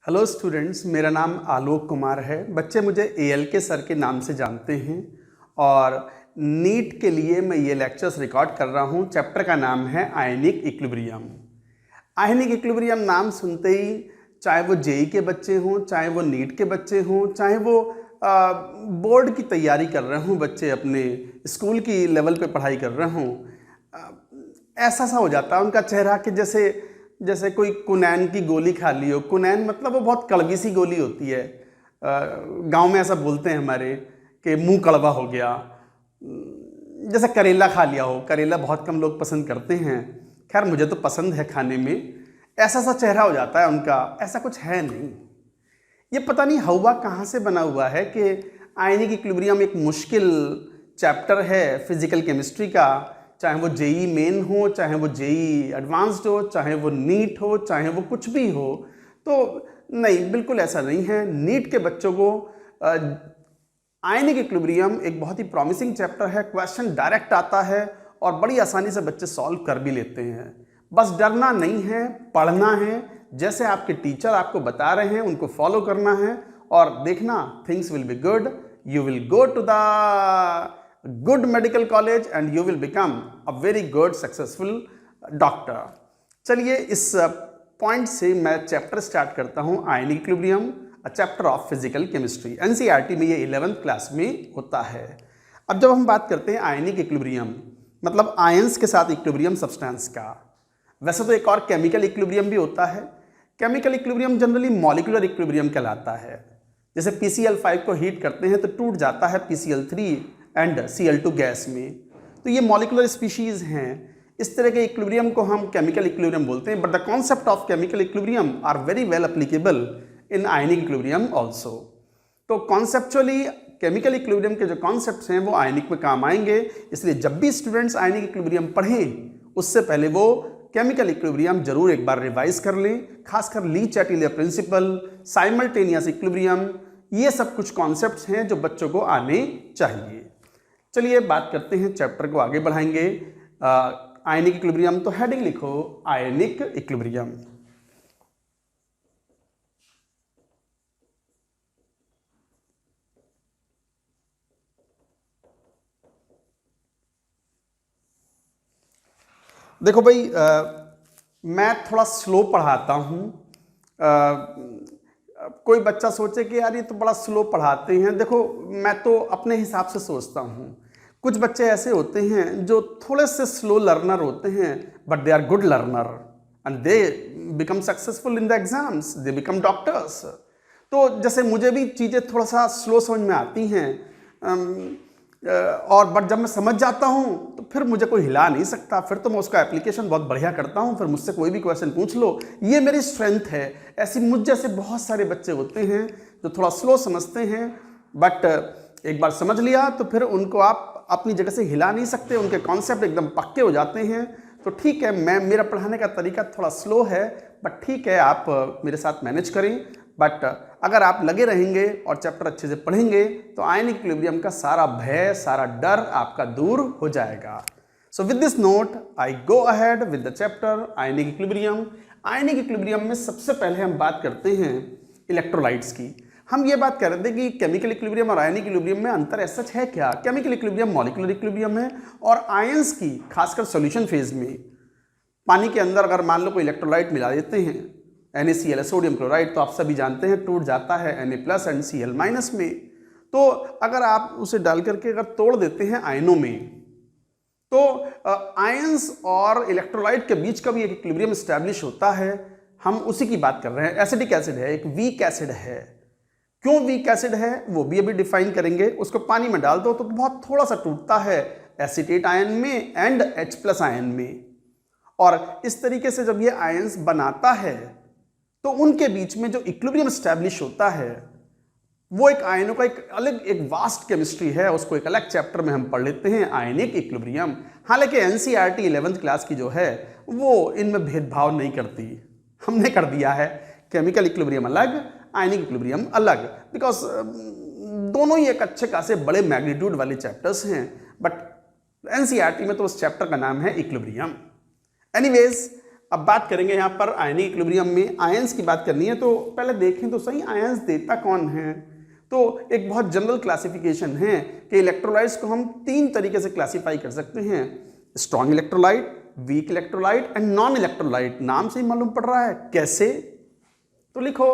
Hello students, मेरा नाम आलोक कुमार है। बच्चे मुझे एएल के सर के नाम से जानते हैं और नीट के लिए मैं ये लेक्चर्स रिकॉर्ड कर रहा हूँ। चैप्टर का नाम है आयनिक इक्विलिब्रियम। आयनिक इक्विलिब्रियम नाम सुनते ही चाहे वो जेई के बच्चे हों, चाहे वो नीट के बच्चे हों, चाहे वो बोर्ड की तैयारी कर रहे हों, बच्चे अपने स्कूल की लेवल पे पढ़ाई कर रहे हों, ऐसा सा हो जाता है उनका चेहरा कि जैसे कोई कुनैन की गोली खा ली हो। कुनैन मतलब वो बहुत कड़वी सी गोली होती है। गांव में ऐसा बोलते हैं हमारे कि मुंह कड़वा हो गया। जैसे करेला खा लिया हो। करेला बहुत कम लोग पसंद करते हैं, खैर मुझे तो पसंद है खाने में। ऐसा सा चेहरा हो जाता है उनका। ऐसा कुछ है नहीं। ये पता नहीं हवा कहाँ से बना हुआ है कि आयनिक इक्विलिब्रियम एक मुश्किल चैप्टर है फिजिकल केमिस्ट्री का। चाहे वो जेई मेन हो, चाहे वो जेई एडवांस्ड हो, चाहे वो नीट हो, चाहे वो कुछ भी हो, तो नहीं, बिल्कुल ऐसा नहीं है। नीट के बच्चों को आयनिक इक्विलिब्रियम एक बहुत ही प्रॉमिसिंग चैप्टर है। क्वेश्चन डायरेक्ट आता है और बड़ी आसानी से बच्चे सॉल्व कर भी लेते हैं। बस डरना नहीं है, पढ़ना है। जैसे आपके टीचर आपको बता रहे हैं उनको फॉलो करना है और देखना things will be good. You will go to the good medical college and you will become a very good successful doctor। चलिए इस पॉइंट से मैं चैप्टर स्टार्ट करता हूं ionic equilibrium, a chapter of physical chemistry. NCERT में ये 11th class में होता है। अब जब हम बात करते हैं आयनिक इक्विलिब्रियम मतलब आयंस के साथ इक्विलिब्रियम सब्सटेंस का, वैसे तो एक और केमिकल इक्विलिब्रियम भी होता है। Chemical equilibrium generally molecular equilibrium कहलाता है। जैसे PCl5 को हीट करते हैं तो टूट जाता है PCl3 एंड Cl2 गैस में, तो ये मॉलिक्यूलर स्पीशीज हैं। इस तरह के इक्विलिब्रियम को हम केमिकल इक्विलिब्रियम बोलते हैं। But the concept of chemical equilibrium are very well applicable in ionic equilibrium also. तो कॉन्सेप्चुअली केमिकल इक्विलिब्रियम के जो कॉन्सेप्ट्स हैं वो आयनिक में काम आएंगे। इसलिए जब भी स्टूडेंट्स आयनिक इक्विलिब्रियम पढ़ें उससे पहले वो केमिकल इक्विलिब्रियम जरूर एक बार रिवाइज कर लें। खासकर ली चैटिलियर प्रिंसिपल, साइमल्टेनियस इक्विलिब्रियम, ये सब कुछ कॉन्सेप्ट्स हैं जो बच्चों को आने चाहिए। चलिए बात करते हैं, चैप्टर को आगे बढ़ाएंगे। आयनिक इक्विलिब्रियम, तो हेडिंग लिखो आयनिक इक्विलिब्रियम। देखो भाई, मैं थोड़ा स्लो पढ़ाता हूँ। कोई बच्चा सोचे कि यार ये तो बड़ा स्लो पढ़ाते हैं। देखो, मैं तो अपने हिसाब से सोचता हूँ। कुछ बच्चे ऐसे होते हैं जो थोड़े से स्लो लर्नर होते हैं but they are good learner and they become successful in the exams, they become doctors. तो जैसे मुझे भी चीज़ें थोड़ा सा स्लो समझ में आती हैं और बट जब मैं समझ जाता हूँ तो फिर मुझे कोई हिला नहीं सकता। फिर तो मैं उसका एप्लीकेशन बहुत बढ़िया करता हूँ। फिर मुझसे कोई भी क्वेश्चन पूछ लो, ये मेरी स्ट्रेंथ है। ऐसी मुझ जैसे बहुत सारे बच्चे होते हैं जो थोड़ा स्लो समझते हैं बट एक बार समझ लिया तो फिर उनको आप अपनी जगह से हिला नहीं सकते। उनके कॉन्सेप्ट एकदम पक्के हो जाते हैं। तो ठीक है, मेरा पढ़ाने का तरीका थोड़ा स्लो है बट ठीक है, आप मेरे साथ मैनेज करें। बट अगर आप लगे रहेंगे और चैप्टर अच्छे से पढ़ेंगे तो आयनिक इक्विलिब्रियम का सारा भय, सारा डर आपका दूर हो जाएगा। So with this note I go ahead with the chapter ionic equilibrium. Ionic equilibrium में सबसे पहले हम बात करते हैं इलेक्ट्रोलाइट्स की। हम ये बात कर रहे थे कि केमिकल इक्विलिब्रियम और आयनिक इक्विलिब्रियम में अंतर ऐसा है क्या। केमिकल इक्विलिब्रियम मॉलिक्यूलर इक्विलिब्रियम है और आयंस की खासकर सॉल्यूशन फेज में पानी के अंदर अगर मान लो कोई इलेक्ट्रोलाइट मिला देते हैं, NaCl सोडियम क्लोराइड, तो आप सभी जानते हैं टूट जाता है Na+ एंड Cl- में। तो अगर आप उसे डाल करके अगर तोड़ देते हैं आयनों में तो आयंस और इलेक्ट्रोलाइट के बीच का भी एक इक्विलिब्रियम स्टैब्लिश होता है। हम उसी की बात कर रहे हैं। एसिडिक एसिड है, एक वीक एसिड है। क्यों वीक एसिड है वो भी अभी डिफाइन करेंगे। उसको पानी में डाल दो तो बहुत थोड़ा सा टूटता है एसीटेट आयन में एंड H+ आयन में। और इस तरीके से जब ये आयंस बनाता है तो उनके बीच में जो इक्विलिब्रियम स्टैब्लिश होता है वो एक आयनों का एक अलग एक वास्ट केमिस्ट्री है। उसको एक अलग चैप्टर में हम पढ़ लेते हैं, आयनिक इक्विलिब्रियम। हालांकि एनसीईआरटी 11th क्लास की जो है वो इनमें भेदभाव नहीं करती। हमने कर दिया है केमिकल इक्विलिब्रियम अलग, आयनिक इक्विलिब्रियम अलग, बिकॉज दोनों ही एक अच्छे खासे बड़े मैग्नीट्यूड वाले चैप्टर्स हैं। बट एनसीईआरटी में तो उस चैप्टर का नाम है इक्विलिब्रियम। एनीवेज, अब बात करेंगे यहाँ पर आयनिक इक्विलिब्रियम में आयंस की बात करनी है, तो पहले देखें तो सही आयंस देता कौन है। तो एक बहुत जनरल क्लासिफिकेशन है कि इलेक्ट्रोलाइट्स को हम 3 तरीके से क्लासीफाई कर सकते हैं, strong electrolyte, weak electrolyte and non electrolyte. नाम से ही मालूम पड़ रहा है कैसे, तो लिखो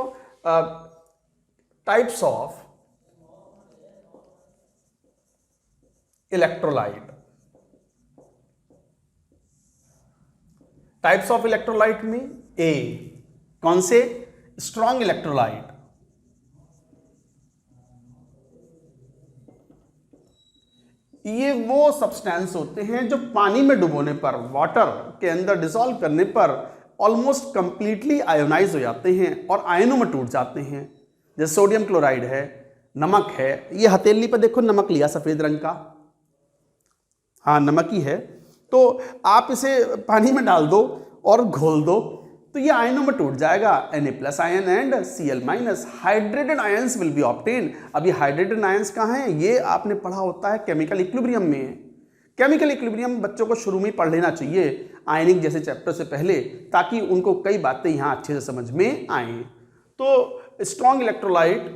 types of electrolyte. Types of electrolyte में ए, कौन से, स्ट्रॉन्ग इलेक्ट्रोलाइट, ये वो सब्सटेंस होते हैं जो पानी में डुबोने पर, वाटर के अंदर डिसॉल्व करने पर ऑलमोस्ट कंप्लीटली आयोनाइज हो जाते हैं और आयनों में टूट जाते हैं। जैसे सोडियम क्लोराइड है, नमक है, ये हथेली पर देखो नमक लिया सफेद रंग का, हाँ नमक ही है, तो आप इसे पानी में डाल दो और घोल दो तो ये आयनों में टूट जाएगा, Na+ ion and Cl-। Hydrated ions will be obtain. अब ये हाइड्रेटेड आयंस कहाँ हैं, ये आपने पढ़ा होता है केमिकल इक्विलिब्रियम में। केमिकल इक्विलिब्रियम बच्चों को शुरू में ही पढ़ लेना चाहिए आयनिक जैसे चैप्टर से पहले, ताकि उनको कई बातें यहाँ अच्छे से समझ में आएँ। तो स्ट्रॉन्ग इलेक्ट्रोलाइट,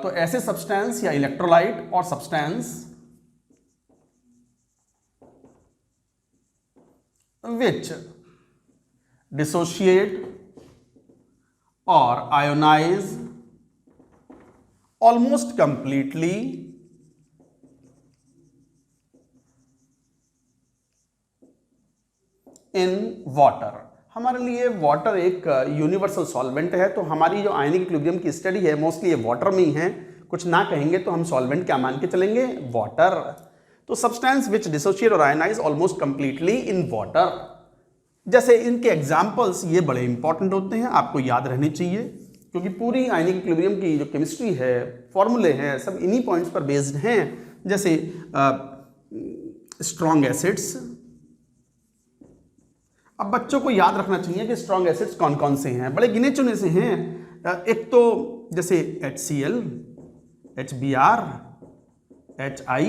तो ऐसे सब्सटेंस या इलेक्ट्रोलाइट और substance which dissociate or ionize almost completely in water। हमारे लिए वाटर एक यूनिवर्सल सॉल्वेंट है, तो हमारी जो आयनिक इक्विलिब्रियम की स्टडी है मोस्टली ये वाटर में ही है। कुछ ना कहेंगे तो हम सॉल्वेंट क्या मान के चलेंगे, वाटर। तो सब्सटेंस विच डिसोशिएट और ionise almost completely in water. जैसे इनके एग्जाम्पल्स ये बड़े इंपॉर्टेंट होते हैं, आपको याद रहने चाहिए, क्योंकि पूरी आयनिक इक्विलिब्रियम की जो केमिस्ट्री है, फॉर्मूले हैं, सब इन्हीं पॉइंट्स पर बेस्ड हैं। जैसे स्ट्रॉन्ग एसिड्स, अब बच्चों को याद रखना चाहिए कि स्ट्रॉन्ग एसिड्स कौन कौन से हैं, बड़े गिने चुने से हैं। एक तो जैसे HCl, HBr, HI,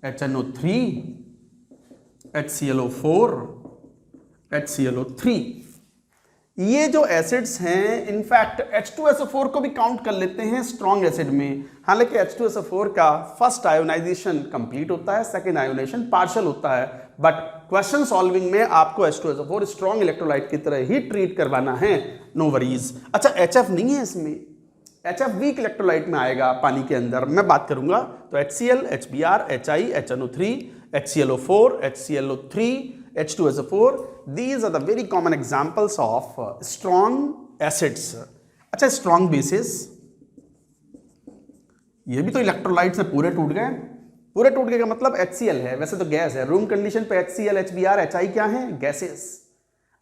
HNO3, HClO4, HClO3, ये जो एसिड्स हैं इनफैक्ट H2SO4 को भी काउंट कर लेते हैं स्ट्रॉन्ग एसिड में। हालांकि H2SO4 का फर्स्ट आयोनाइजेशन कंप्लीट होता है, सेकेंड आयोनाइजेशन पार्शियल होता है, बट क्वेश्चन सॉल्विंग में आपको H2SO4 स्ट्रॉन्ग इलेक्ट्रोलाइट की तरह ही ट्रीट करवाना है, नो वरीज। अच्छा HF नहीं है इसमें, HF वीक इलेक्ट्रोलाइट में आएगा पानी के अंदर, मैं बात करूंगा। तो HCl, HBr, HI, HNO3, HClO4, HClO3, H2SO4, these are the very common examples of strong acids। अच्छा स्ट्रॉन्ग बेसिस, ये भी तो इलेक्ट्रोलाइट्स में पूरे टूट गए। पूरे टूट गए का मतलब HCl है, वैसे तो गैस है, रूम कंडीशन पे HCl, HBr, HI क्या है, गैसेस।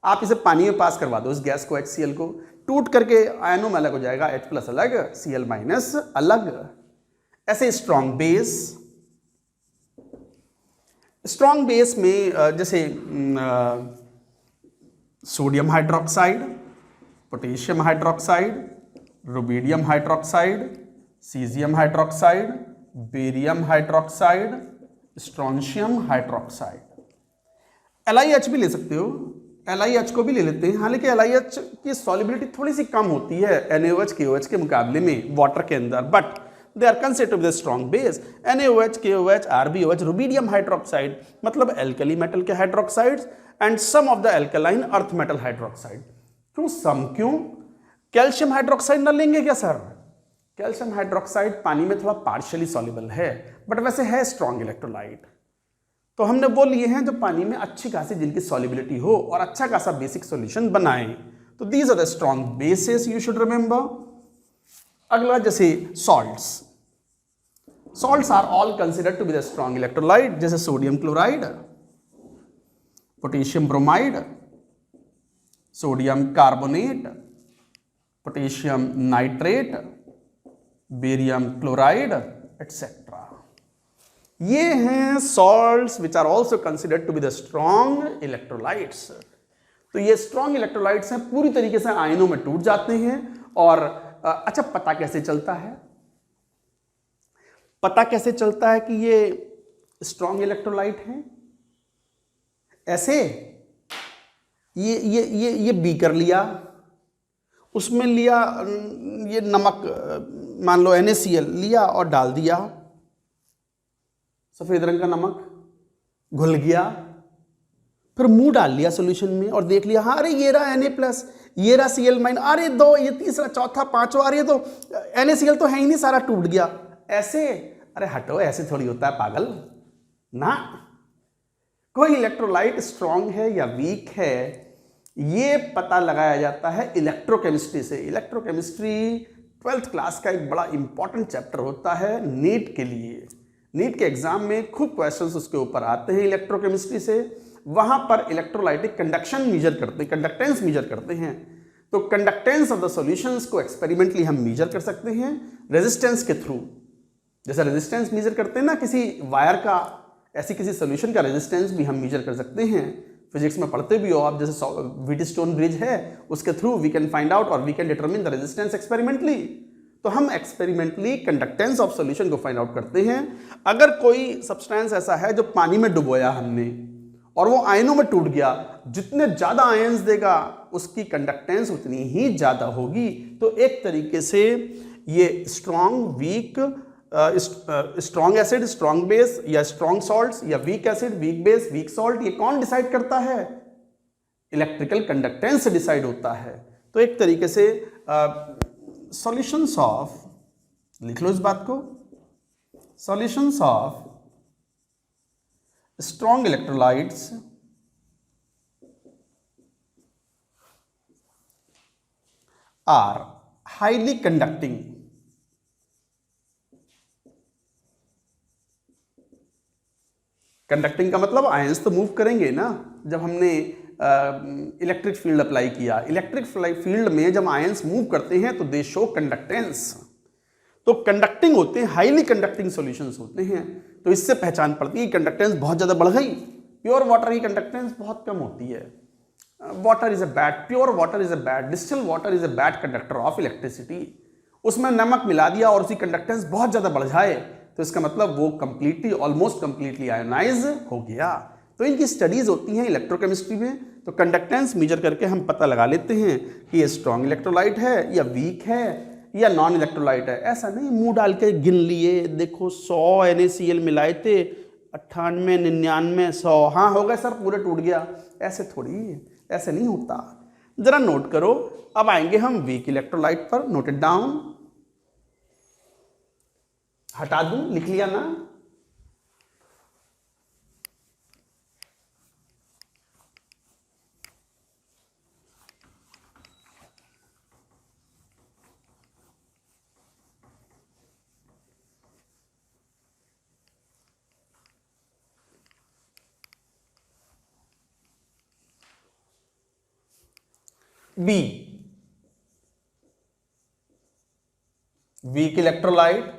आप इसे पानी में पास करवा दो इस गैस को, HCl को, टूट करके आयनों में अलग हो जाएगा, H+ अलग, Cl- अलग। ऐसे स्ट्रॉन्ग बेस, स्ट्रॉन्ग बेस में जैसे sodium hydroxide, potassium hydroxide, rubidium hydroxide, caesium hydroxide, barium hydroxide, strontium hydroxide. LiH भी ले सकते हो, LiH को भी ले लेते हैं। हालांकि LiH की सॉल्युबिलिटी थोड़ी सी कम होती है NaOH KOH के मुकाबले में वाटर के अंदर, but they are considered with a strong base। NaOH, KOH, RbOH, rubidium hydroxide मतलब एल्कली मेटल के hydroxides and some of the alkaline earth metal hydroxide. क्यों सम, क्यों? कैल्शियम हाइड्रोक्साइड ना लेंगे क्या सर? कैल्शियम हाइड्रोक्साइड पानी में थोड़ा पार्शियली सॉल्युबल है, बट वैसे है स्ट्रॉन्ग इलेक्ट्रोलाइट। तो हमने वो लिए हैं जो पानी में अच्छी खासी जिनकी सॉल्युबिलिटी हो और अच्छा खासा बेसिक सॉल्यूशन बनाएं। तो these are the strong bases, you should remember. अगला जैसे salts, salts are all considered to be the strong electrolyte, जैसे sodium chloride, potassium bromide, sodium carbonate, potassium nitrate, barium chloride etcetera. ये हैं salts which are also considered to be the strong electrolytes. तो ये strong electrolytes हैं, पूरी तरीके से आयनों में टूट जाते हैं। और अच्छा पता कैसे चलता है, पता कैसे चलता है कि ये स्ट्रॉन्ग इलेक्ट्रोलाइट हैं? ऐसे ये बीकर लिया, उसमें लिया ये नमक, मान लो NaCl लिया और डाल दिया, सफेद रंग का नमक घुल गया, फिर मुंह डाल लिया सॉल्यूशन में और देख लिया, हाँ अरे ये रहा Na+, ये रहा Cl-, अरे दो, ये तीसरा, चौथा, पांचवा, अरे ये तो NaCl तो है ही नहीं, सारा टूट गया। ऐसे, अरे हटो, ऐसे थोड़ी होता है पागल ना। कोई इलेक्ट्रोलाइट स्ट्रांग है या वीक है, ये पता लगाया जाता है इलेक्ट्रोकेमिस्ट्री से। इलेक्ट्रोकेमिस्ट्री 12th क्लास का एक बड़ा इंपॉर्टेंट चैप्टर होता है नीट के लिए। नीट के एग्जाम में खूब क्वेश्चंस उसके ऊपर आते हैं इलेक्ट्रोकेमिस्ट्री से। वहां पर इलेक्ट्रोलाइटिक कंडक्शन मेजर करते हैं, कंडक्टेंस मेजर करते हैं। तो कंडक्टेंस ऑफ द सॉल्यूशंस को एक्सपेरिमेंटली हम मेजर कर सकते हैं रेजिस्टेंस के थ्रू। जैसा रेजिस्टेंस मेजर करते हैं ना किसी वायर का, ऐसी किसी सॉल्यूशन का रेजिस्टेंस भी हम मेजर कर सकते हैं। फिजिक्स में पढ़ते भी हो आप, जैसे व्हीटस्टोन ब्रिज है, उसके through we can find out और we can determine the resistance experimentally. तो हम एक्सपेरिमेंटली कंडक्टेंस ऑफ सॉल्यूशन को फाइंड आउट करते हैं। अगर कोई सब्सटेंस ऐसा है जो पानी में डुबोया हमने और वो आयनों में टूट गया, जितने ज्यादा आयन्स देगा उसकी कंडक्टेंस उतनी ही ज्यादा होगी। तो एक तरीके से ये strong, weak, strong acid, strong base, या स्ट्रॉन्ग सॉल्ट्स, या weak acid, weak base, weak salt, ये कौन डिसाइड करता है? इलेक्ट्रिकल कंडक्टेंस से डिसाइड होता है। तो एक तरीके से सॉल्यूशंस ऑफ, लिख लो इस बात को, solutions of strong electrolytes are highly conducting. Conducting का मतलब आयंस तो मूव करेंगे ना। जब हमने इलेक्ट्रिक फील्ड अप्लाई किया, इलेक्ट्रिक फील्ड में जब आयंस मूव करते हैं तो दे शो कंडक्टेंस। तो कंडक्टिंग होते हैं, हाईली कंडक्टिंग सॉल्यूशंस होते हैं। तो इससे पहचान पड़ती है कंडक्टेंस बहुत ज्यादा बढ़ गई। प्योर वाटर की कंडक्टेंस बहुत कम होती है। Water is a bad, pure water is a bad, distil water is a bad conductor of electricity. उसमें नमक मिला दिया और उसकी कंडक्टेंस बहुत ज्यादा बढ़ जाए तो इसका मतलब वो कंप्लीटली, ऑलमोस्ट कंप्लीटली आयोनाइज हो गया। तो इनकी स्टडीज होती हैं इलेक्ट्रोकेमिस्ट्री में। तो कंडक्टेंस मेजर करके हम पता लगा लेते हैं कि ये स्ट्रॉन्ग इलेक्ट्रोलाइट है या वीक है या नॉन इलेक्ट्रोलाइट है। ऐसा नहीं मुंह डाल के गिन लिए, देखो 100 NaCl मिलाए थे, 98, 99, 100, हाँ हो गए सर, पूरे टूट गया। ऐसे थोड़ी, ऐसे नहीं होता। जरा नोट करो। अब आएंगे हम वीक इलेक्ट्रोलाइट पर। नोट इट डाउन, हटा दूं, लिख लिया ना? बी, वीक इलेक्ट्रोलाइट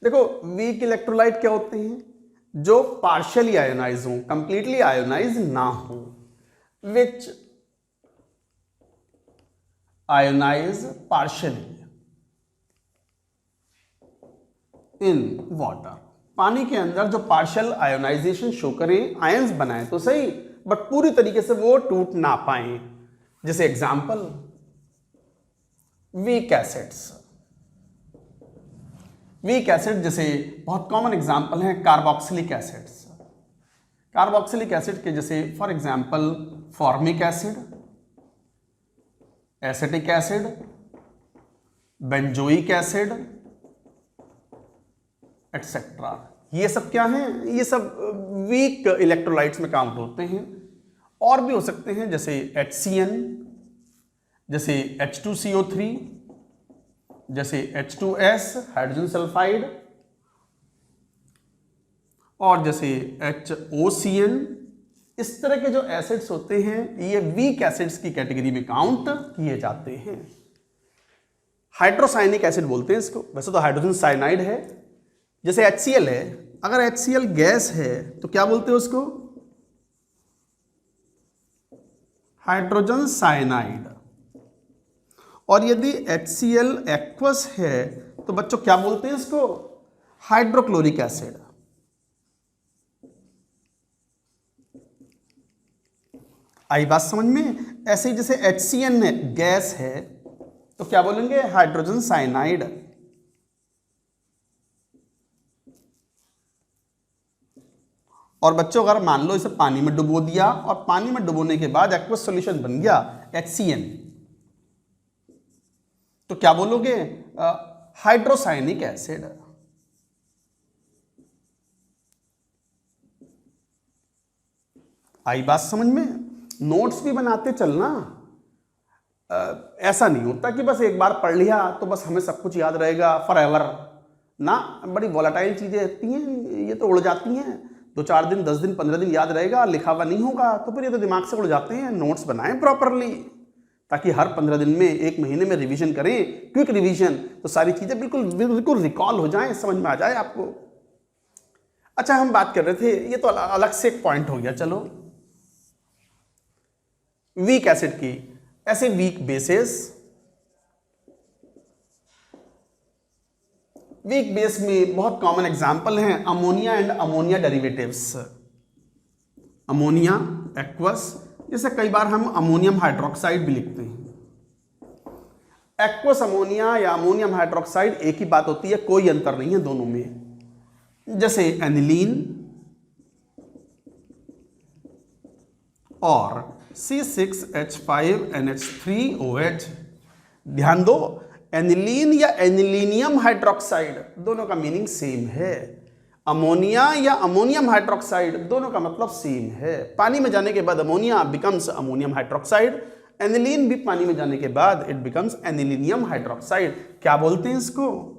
देखो, वीक इलेक्ट्रोलाइट क्या होते हैं? जो पार्शियली आयोनाइज हो, कंप्लीटली आयोनाइज ना हो। विच आयोनाइज पार्शियली इन वाटर। पानी के अंदर जो पार्शियल आयोनाइजेशन शो करें, आयंस बनाए तो सही, बट पूरी तरीके से वो टूट ना पाए। जैसे example, weak acids. Weak acid जैसे बहुत कॉमन एग्जांपल है कार्बोक्सिलिक एसिड्स। कार्बोक्सिलिक एसिड के जैसे for example formic acid, acetic acid, benzoic acid etcetera. ये सब क्या हैं? ये सब वीक इलेक्ट्रोलाइट्स में काउंट होते हैं। और भी हो सकते हैं जैसे HCN, जैसे H2CO3, जैसे H2S हाइड्रोजन सल्फाइड, और जैसे HOCN। इस तरह के जो एसिड्स होते हैं ये वीक एसिड्स की कैटेगरी में काउंट किए जाते हैं। हाइड्रोसायनिक एसिड बोलते हैं इसको, वैसे तो हाइड्रोजन साइनाइड है। जैसे HCl है, अगर HCl गैस है तो क्या बोलते हैं उसको? Hydrogen cyanide. और यदि HCl एक्वस है तो बच्चों क्या बोलते हैं इसको? Hydrochloric acid. आई बात समझ में? ऐसे ही जैसे HCN गैस है तो क्या बोलेंगे? Hydrogen cyanide. और बच्चों अगर मान लो इसे पानी में डुबो दिया और पानी में डुबोने के बाद एक्वस सॉल्यूशन बन गया HCN, तो क्या बोलोगे? Hydrocyanic acid. आई बात समझ में? नोट्स भी बनाते चलना। ऐसा नहीं होता कि बस एक बार पढ़ लिया तो बस हमें सब कुछ याद रहेगा फॉरएवर ना। बड़ी वॉलेटाइल चीजें रहती हैं, ये तो उड़ जाती हैं। 2-4 दिन, 10 दिन, 15 दिन याद रहेगा, लिखा हुआ नहीं होगा तो फिर ये तो दिमाग से उड़ जाते हैं। नोट्स बनाएं प्रॉपरली ताकि हर 15 दिन में, 1 महीने में रिवीजन करें, क्विक रिवीजन, तो सारी चीजें बिल्कुल बिल्कुल रिकॉल हो जाएं, समझ में आ जाए आपको। अच्छा, हम बात कर रहे थे, ये तो अलग से एक पॉइंट हो गया। चलो, वीक एसिड की, ऐसे वीक बेसेस, वीक बेस में बहुत कॉमन एग्जांपल हैं ammonia and ammonia derivatives. Ammonia aqueous, जैसे कई बार हम अमोनियम हाइड्रोक्साइड भी लिखते हैं। एक्वस अमोनिया या अमोनियम हाइड्रोक्साइड एक ही बात होती है, कोई अंतर नहीं है दोनों में। जैसे एनिलीन और C6H5NH3OH। ध्यान दो, एनिलीन या एनिलीनियम हाइड्रोक्साइड दोनों का मीनिंग सेम है। अमोनिया या अमोनियम हाइड्रोक्साइड दोनों का मतलब सेम है। पानी में जाने के बाद ammonia becomes ammonium hydroxide, aniline भी पानी में जाने के बाद इट बिकम्स एनिलीनियम हाइड्रोक्साइड। क्या बोलते हैं इसको?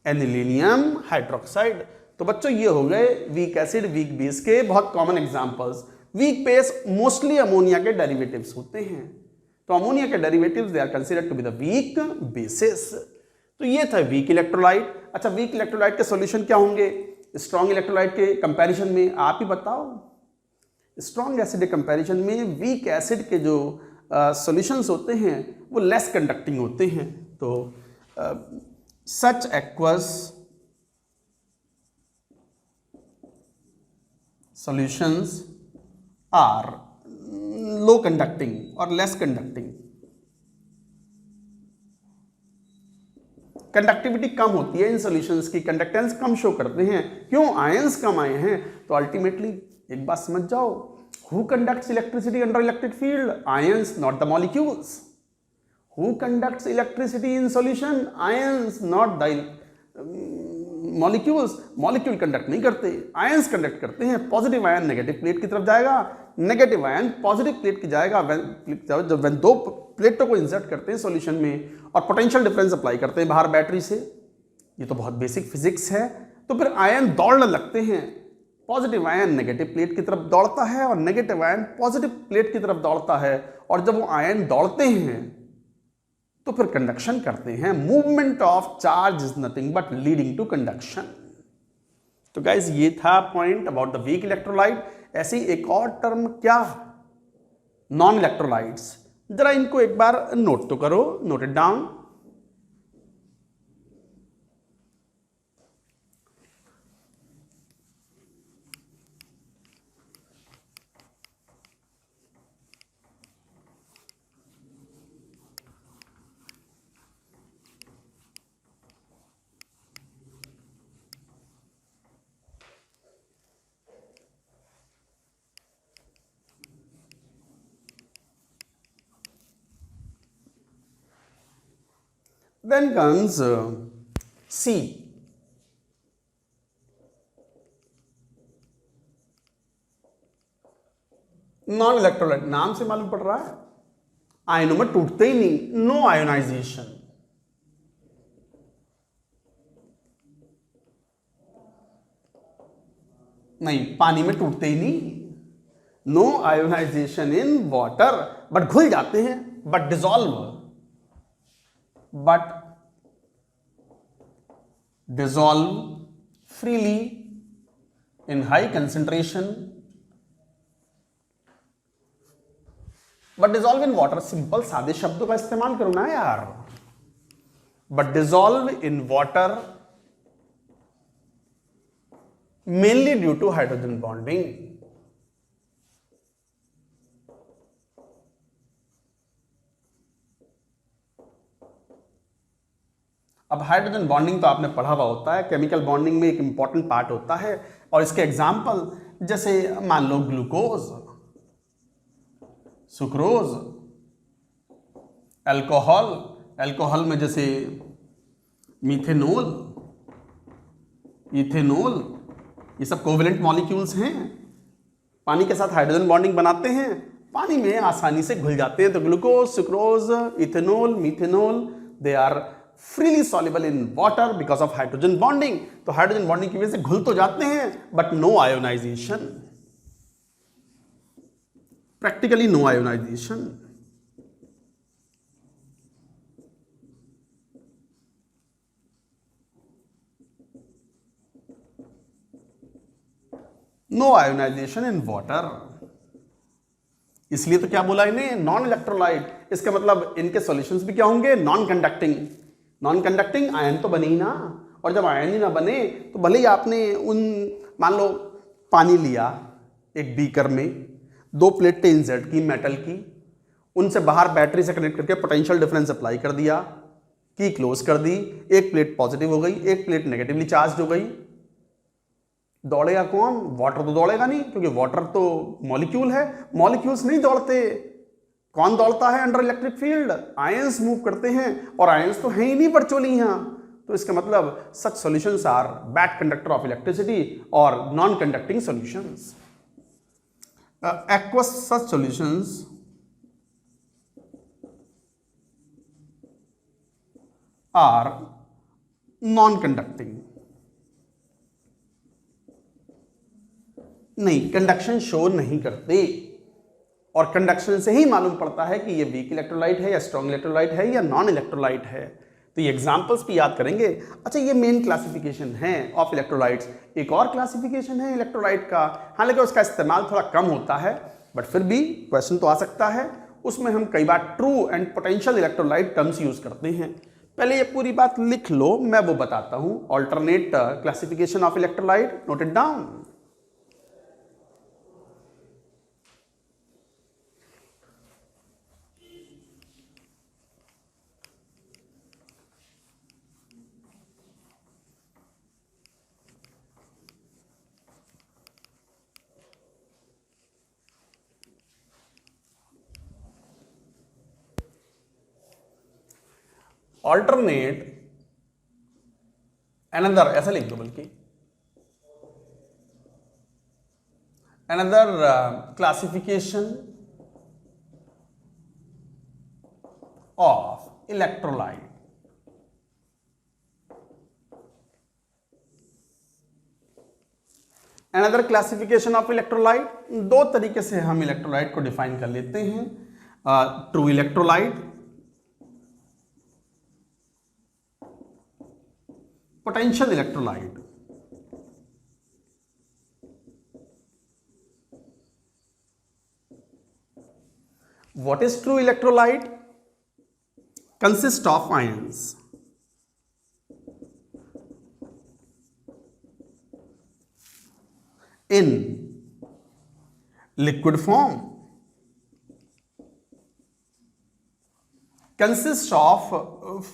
Anilinium hydroxide. तो बच्चों ये हो गए वीक एसिड, वीक बेस के बहुत common examples. Weak base mostly ammonia के डेरिवेटिव्स होते हैं, तो अमोनिया के derivatives they are considered to be the weak bases. तो ये था वीक इलेक्ट्रोलाइट। अच्छा, वीक इलेक्ट्रोलाइट के सॉल्यूशन क्या होंगे स्ट्रॉन्ग इलेक्ट्रोलाइट के कंपैरिजन में? आप ही बताओ। स्ट्रॉन्ग एसिड के कंपैरिजन में वीक एसिड के जो सॉल्यूशंस होते हैं वो लेस कंडक्टिंग होते हैं। तो such aqueous solutions are low conducting or less conducting। Conductivity कम होती है इन सॉल्यूशंस की, कंडक्टेंस कम शो करते हैं। क्यों? आयंस कम आए हैं। तो अल्टीमेटली एक बात समझ जाओ, who conducts electricity under electric field? Ions, not the molecules. Who conducts electricity in solution? Ions, not the molecules. Molecule conduct नहीं करते, आयंस कंडक्ट करते हैं। पॉजिटिव आयन नेगेटिव प्लेट की तरफ जाएगा, नेगेटिव आयन पॉजिटिव प्लेट की जाएगा। जब दो प्लेटों को इंसर्ट करते हैं सॉल्यूशन में और पोटेंशियल डिफरेंस अप्लाई करते हैं बाहर बैटरी से, ये तो बहुत बेसिक फिजिक्स है। तो फिर आयन दौड़ने लगते हैं, पॉजिटिव आयन नेगेटिव प्लेट की तरफ दौड़ता है और नेगेटिव आयन पॉजिटिव प्लेट की तरफ दौड़ता है। और जब वो आयन दौड़ते हैं तो फिर कंडक्शन करते हैं। Movement of charge is nothing but leading to conduction. तो गाइज ये था point about the weak electrolyte. ऐसी एक और टर्म क्या? Non electrolytes. जरा इनको एक बार नोट तो करो, note it down. Then comes C. Non electrolyte, नाम से मालूम पड़ रहा है आयनों में टूटते ही नहीं, नो आयोनाइजेशन। नहीं, पानी में टूटते ही नहीं, no ionisation in water. But घुल जाते हैं, but dissolve, but dissolve freely in high concentration, but dissolve in water। Simple सादे शब्दों का इस्तेमाल करो ना यार। but dissolve in water mainly due to hydrogen bonding. अब हाइड्रोजन बॉन्डिंग तो आपने पढ़ा हुआ होता है, केमिकल बॉन्डिंग में एक इंपॉर्टेंट पार्ट होता है। और इसके एग्जाम्पल जैसे मान लो ग्लूकोज, सुक्रोज, अल्कोहल, अल्कोहल में जैसे मीथेनॉल, इथेनॉल, ये सब कोवेलेंट मॉलिक्यूल्स हैं, पानी के साथ हाइड्रोजन बॉन्डिंग बनाते हैं, पानी में आसानी से घुल जाते हैं। तो glucose, sucrose, ethanol, methanol, they are freely soluble in water because of hydrogen bonding. तो हाइड्रोजन बॉन्डिंग की वजह से घुल तो जाते हैं but no ionisation, practically no ionisation. No ionisation in water. इसलिए तो क्या बोला इन्हें, नॉन इलेक्ट्रोलाइट। इसका मतलब इनके सॉल्यूशंस भी क्या होंगे, non conducting. Non conducting ion तो बने ही ना, और जब आयन ही ना बने तो भले ही आपने उन, मान लो पानी लिया एक बीकर में, 2 प्लेट इंसर्ट की मेटल की, उनसे बाहर बैटरी से कनेक्ट करके पोटेंशियल डिफरेंस अप्लाई कर दिया, की क्लोज कर दी, एक प्लेट पॉजिटिव हो गई, एक प्लेट नेगेटिवली चार्ज हो गई। दौड़ेगा कौन, वाटर तो दौड़ेगा नहीं, क्योंकि वाटर तो मॉलिक्यूल है, मॉलिक्यूल्स नहीं दौड़ते। कौन दौड़ता है under electric field, ions move करते हैं, और आयंस तो है ही नहीं वर्चुअली यहां। तो इसका मतलब such solutions are bad conductor of electricity और non conducting solutions. Aqueous such solutions are non conducting. नहीं, कंडक्शन शो नहीं करते, और कंडक्शन से ही मालूम पड़ता है कि ये वीक इलेक्ट्रोलाइट है या स्ट्रॉन्ग इलेक्ट्रोलाइट है या नॉन इलेक्ट्रोलाइट है। तो ये एग्जांपल्स भी याद करेंगे। अच्छा, ये मेन क्लासिफिकेशन है ऑफ इलेक्ट्रोलाइट्स। एक और क्लासिफिकेशन है इलेक्ट्रोलाइट का, हालांकि उसका इस्तेमाल थोड़ा कम होता है, बट फिर भी क्वेश्चन तो आ सकता है। उसमें हम कई बार true and potential electrolyte terms use करते हैं। पहले ये पूरी बात लिख लो, मैं वो बताता हूं। Alternate classification of electrolyte, note it down. Alternate another, ऐसा लिख दो बल्कि, another classification of electrolyte. Another classification of electrolyte, 2 तरीके से हम इलेक्ट्रोलाइट को डिफाइन कर लेते हैं। True electrolyte, potential electrolyte. What is true electrolyte? Consists of ions in liquid form, consists of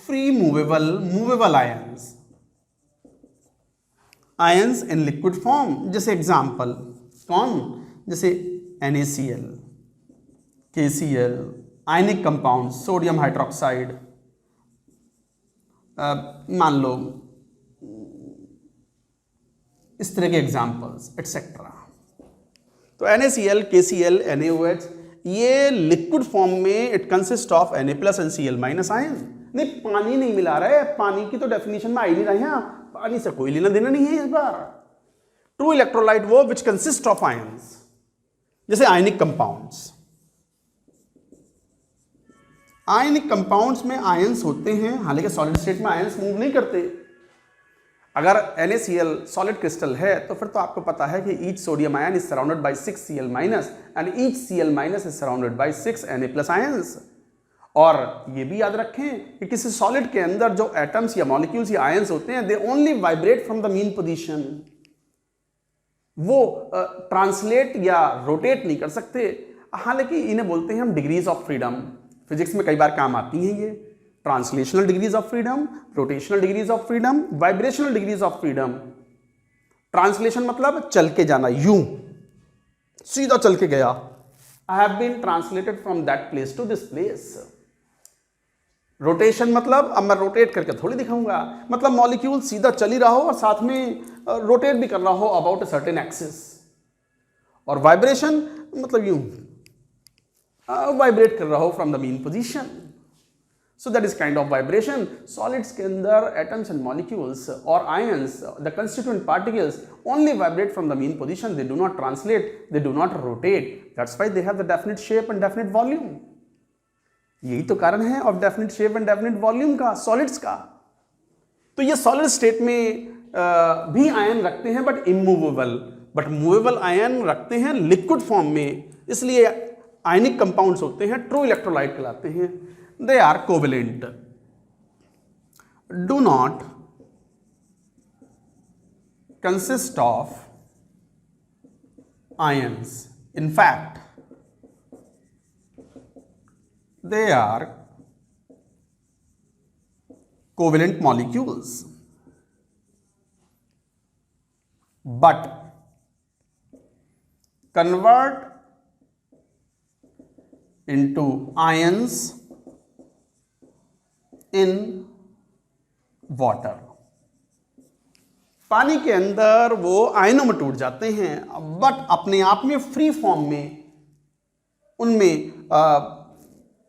free movable ions, ions in liquid form. जैसे example कौन, जैसे NaCl, KCl, ionic compound, sodium hydroxide, मान लो इस तरह के एग्जाम्पल्स एटसेट्रा। तो NaCl, KCl, NaOH, ये liquid form में it consist of Na+ and Cl- ion. नहीं, पानी नहीं मिला रहा है, पानी की तो डेफिनेशन में आ ही नहीं रहा है, पानी से कोई लेना देना नहीं है इस बार। ट्रू इलेक्ट्रोलाइट वो विच कंसिस्ट ऑफ आयंस, जैसे आयनिक कंपाउंड्स। आयनिक कंपाउंड्स में आयंस होते हैं, हालांकि सॉलिड स्टेट में आयंस मूव नहीं करते। अगर NaCl सॉलिड क्रिस्टल है तो फिर तो आपको पता है कि each sodium ion is surrounded by 6 Cl- and each Cl- is surrounded by 6 Na+ ions. और ये भी याद रखें कि किसी सॉलिड के अंदर जो एटम्स या मॉलिक्यूल्स या आयंस होते हैं, they only vibrate from the mean position. वो ट्रांसलेट या रोटेट नहीं कर सकते, हालांकि इन्हें बोलते हैं हम डिग्रीज ऑफ फ्रीडम। फिजिक्स में कई बार काम आती हैं ये, translational degrees of freedom, rotational degrees of freedom, vibrational degrees of freedom. Translation मतलब चल के जाना, यूं सीधा चल के गया, I have been translated from that place to this place. Rotation मतलब अब मैं रोटेट करके थोड़ी दिखाऊंगा, मतलब मॉलिक्यूल सीधा चल ही रहा हो और साथ में रोटेट भी कर रहा हो अबाउट अ सर्टेन एक्सिस। और वाइब्रेशन मतलब यूं वाइब्रेट कर रहा हो from the mean position. So that is kind of vibration. Solids के अंदर एटम्स एंड मॉलिक्यूल्स और ions, the constituent particles only vibrate from the mean position, they do not translate, they do not rotate, that's why they have the definite shape and definite volume. यही तो कारण है of definite shape and definite volume का, solids का। तो ये solid state में भी आयन रखते हैं but immovable, but movable ion रखते हैं लिक्विड फॉर्म में, इसलिए आयनिक कंपाउंड्स होते हैं, ट्रू इलेक्ट्रोलाइट कहलाते हैं। They are covalent, do not consist of ions, in fact they are covalent molecules, but convert into ions in water। पानी के अंदर वो आयनों में टूट जाते हैं, बट अपने आप में फ्री फॉर्म में उनमें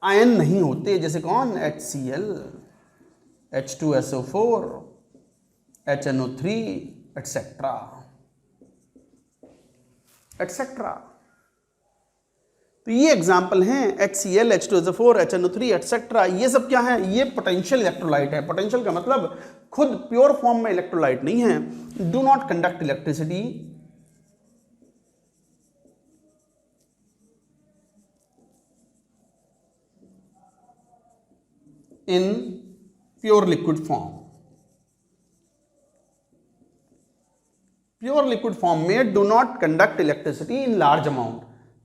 आयन नहीं होते। जैसे कौन? HCl, H2SO4, HNO3 etcetera etcetera. तो ये एग्जाम्पल हैं HCl, H2SO4, HNO3 एटसेट्रा। ये सब क्या है? ये पोटेंशियल इलेक्ट्रोलाइट है। पोटेंशियल का मतलब खुद प्योर फॉर्म में इलेक्ट्रोलाइट नहीं है। Do not conduct electricity in pure liquid form. Pure liquid form में do not conduct electricity in large amount.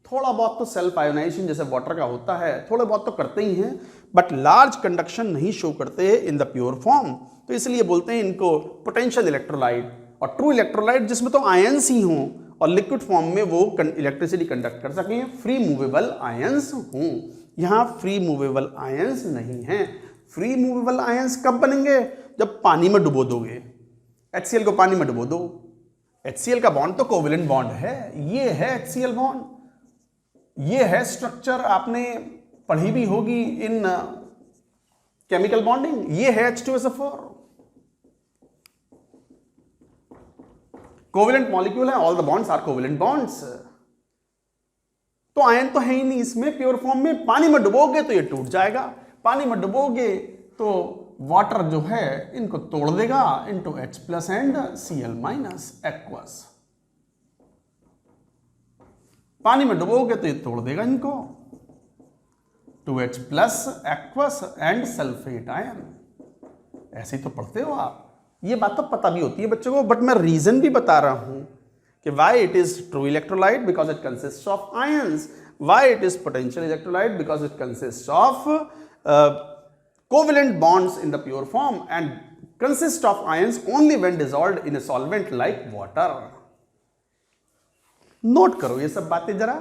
थोड़ा बहुत तो सेल्फ आयोनाइजेशन जैसे वाटर का होता है, थोड़े बहुत तो करते ही हैं, बट लार्ज कंडक्शन नहीं शो करते इन द प्योर फॉर्म। तो इसलिए बोलते हैं इनको पोटेंशियल इलेक्ट्रोलाइट। और ट्रू इलेक्ट्रोलाइट जिसमें तो आयंस ही हों और लिक्विड फॉर्म में वो इलेक्ट्रिसिटी कंडक्ट कर सकें, फ्री मूवेबल आयंस हों। यहाँ फ्री मूवेबल आयंस नहीं हैं। फ्री मूवेबल आयंस कब बनेंगे? जब पानी में डुबो दोगे। HCl को पानी में डुबो दो। HCl का बॉन्ड तो कोवेलेंट बॉन्ड है। ये है HCl बॉन्ड। ये है स्ट्रक्चर, आपने पढ़ी भी होगी इन केमिकल बॉन्डिंग। ये है H2SO4। कोवेलेंट मॉलिक्यूल है, all the bonds are covalent bonds. तो आयन तो है ही नहीं इसमें प्योर फॉर्म में। पानी में डुबोगे तो ये टूट जाएगा। पानी में डुबोगे तो वाटर जो है इनको तोड़ देगा into H+ and Cl- aqueous. पानी में डुबोगे तो ये तोड़ देगा इनको 2H+ aqueous and sulphate ion. ऐसे ही तो पढ़ते हो आप। ये बात तो पता भी होती है बच्चों को, बट मैं रीजन भी बता रहा हूं कि why it is true electrolyte because it consist of ions, why it is potential electrolyte because it consist of covalent bonds in the pure form and consist of ions only when dissolved in a solvent like water। Note करो ये सब बातें जरा।